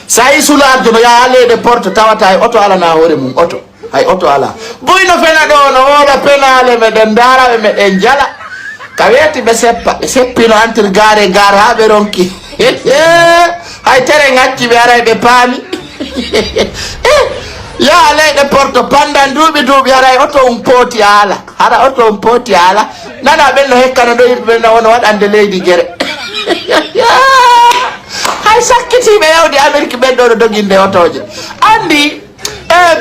sai sular do ya ale de porte tawata ay auto ala na hore mum auto ay auto ala boyno fena do no wala penale me den dara me den jala kaweti be seppino antir gare ha be ronki hay tere ngacci be ara be paami ya ale de porte pandan dubi ara auto poti ala hara auto poti ala nana be no hekkano do be no wono wadande leydi gere hay sakkiti be yawdi Amerique be do doginde otoje andi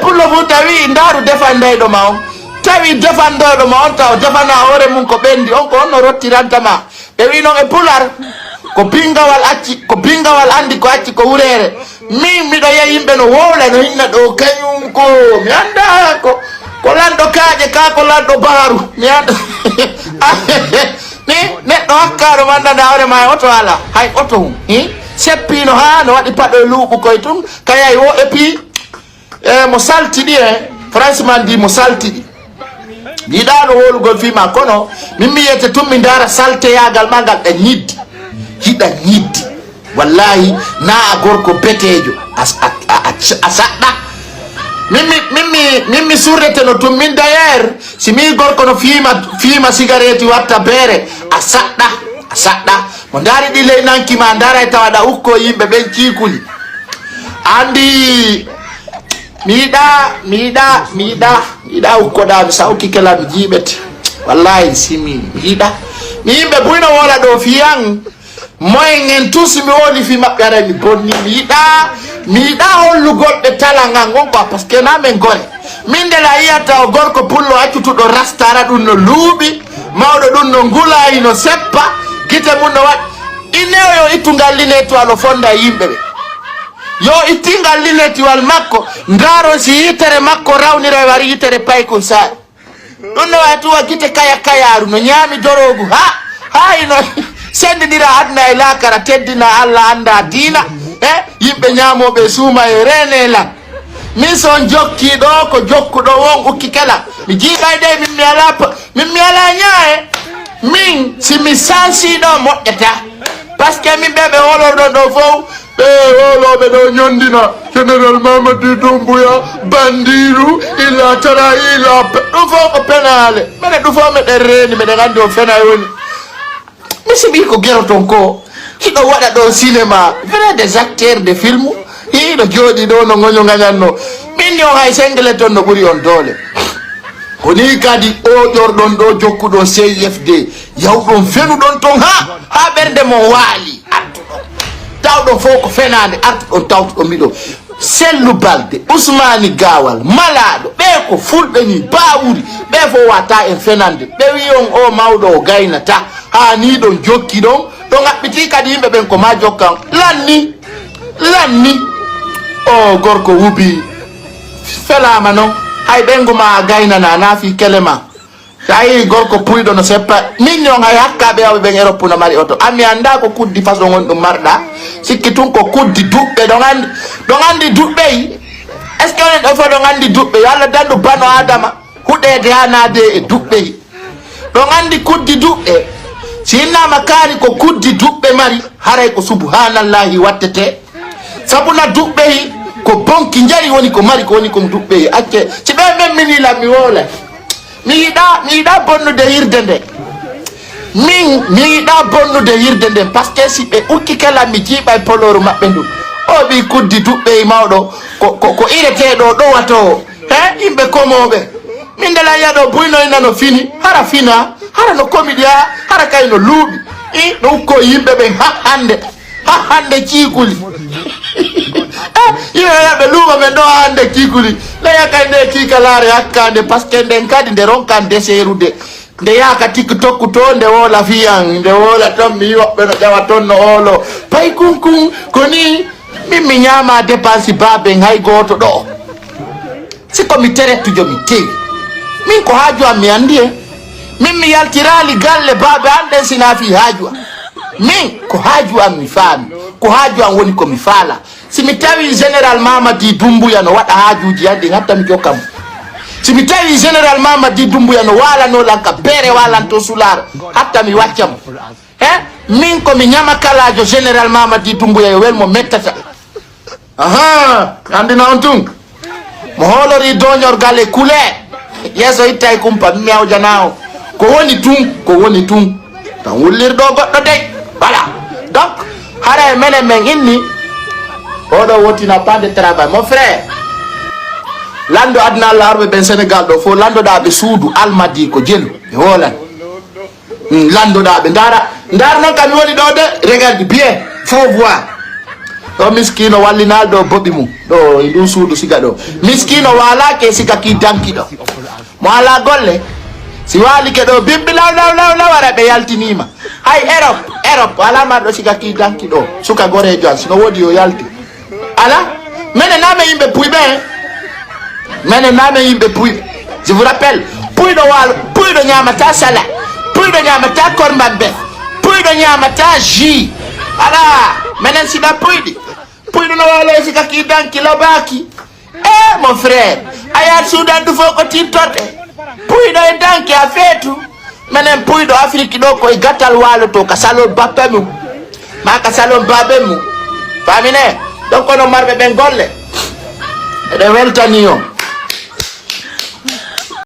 pour le vous tawi ndaru defande do ma on tawi defando do ma on taw defana hore mun ko bendi on ko on rottiranta ma be wi no e pular ko pingawal acci ko pingawal andi ko acci ko wurere mi do ye yimbe no wowla no hinna do kanyum ko mi anda ko lando kaaje ka ko lando baru mi anda ne do hakkaro manda dawre ma auto ala hay auto seppino ha no wadi pado luubu koy tum kayay wo et puis mo saltidi franchement di mo saltidi di dano wolugol fi ma kono mimmi yete tum mi dara salte yagal magal da nyiddi hida nyiddi wallahi na gorko betejo asadda mimmi surrete no tum min d'ailleurs si mi gorko no fima cigarette watta bere asadda mo dari di ley nanki ma ndara e tawada ukko yimbe ben cikuli andi miida ukko da mi sauki kala mi jibet wallahi simi miida mi yimbe buyno wola do fiyan moy ngen tusi mi woni fi mabbe ara mi bonni miida hollugol be talanga gonko parce que na men gore min de la yata o gorko pullo accutudo rastara dun no luubi mawdo dun no ngulay no seppa gite mun no wat ineyo itungal linetu alo fonda yimbe yo itingal linetu wal makko ngaro si yitere makko rawnire wari yitere pay ko sa don no watu gite kaya no nyami dorogu ha ino sendidira adna ila kara teddina alla anda dina yimbe nyamobe suma e renela mi son jokki do ko jokkudo won ukki kala mi jiiday de min mi ala nyaae min si mi sansi do moddata parce que mi bebe wolordo do fow wolobe do nyondina General Mamadi Doumbouya bandiru ila tara ila do fo ko penale mede do fo me de reni mede gando fena woni mi sibi ko gero tonko hido wada do cinéma vrai des acteurs de film hido jodi do no gonyo nganyano min yo hay sengle ton no buri on dole oni kadi o jordon do jokkudo CFD yawdon fenu don ton ha berde mo wali attudo tawdo foko fenade attudo tawdo mido sellu balde Ousmane Gawal malado be ko fulbe ni bawuri be fo wata en fenande be wi on o mawdo o gaynata ha ni don jokki don ngabbiti kadi yimbe ben ko ma jokkan lanni o gorko wubi felama non hay bengo ma gayna na fi kelema tay gorko puydo no seppa minno ngay hakkabe aw be Europe no mari auto ami anda ko kuddi façon on dum marda sikki tun ko kuddi dubbe do ngandi dubbe est ce que on do do ngandi dubbe yalla dandu bano adama hudede hanade e dubbe do ngandi kuddi dubbe sinna makani ko kuddi dubbe mari haray ko subhanallahi wattete sabuna dubbe ko bonki njari woni ko mari ko woni ko dubbe acce ci be men minila mi wola mi da bonno de hirdende mi da bonno de hirdende parce que si be ukki kala mi jiba poloru mabbe ndu o bi kuddi dubbe mawdo ko irete do wato imbe komobe min de la yado buyno inano fini hara fina hara no komidia hara kay no luubi no ko yimbe be hande cikuli ya be luuba be do hande cikuli la yakay de cikalare hakkande parce que den kadi de ronkande serude nde yaka TikTok to nde wola fiyan nde wola tom mi wobbe no jawa ton no olo pay kunkun koni mi nyama dépense babe hay goto do siko mi teretu jo mi tewi min ko haaju am mi andie mi yaltirali galle babe ande sinafi haaju min ko haaju am mi faami ko haaju am woni ko mi faala si mi tawi General Mamadi Doumbouya no wada haajuji ande hatta mi jokam si mi tawi General Mamadi Doumbouya no wala no lanka bere wala to sular hatta mi waccam min ko mi nyama kalajo General Mamadi Doumbouya yo welmo mettata aha andi na ontung mo holori donyor gale kule yeso ittay kumpa mew janao ko woni tung tan wulir do goddo dey voilà donc hara menen men inni odo wotina pas de travail mon frère lando adna larbe ben Sénégal do fo lando da be suudu almadi ko jelu e holan lando da be ndar non kam woni do de regarde bien faut voir do miskino wallinaldo bobi mum do e dum suudu siga do miskino wala ke siga ki danki do mo ala golle si wali ke do bimbi law wara be yaltinima hay Europe ala ma do siga ki danki do suka gore jans no wodi yo yalti ala mene na me yimbe puibe mene na me yimbe puibe je vous rappelle puido wal puido nyamata sala puido nyamata kormabbe puido nyamata ji ala mene sida puidi puido no wala siga ki danki lo baki mon frère ayat Sudan du foko titorde puido e danki a fetu menen puido Afrique do ko e gatal walo to ka salon bappemu ma ka salon babemu famine donc no marbe ben golle e de weltaniyo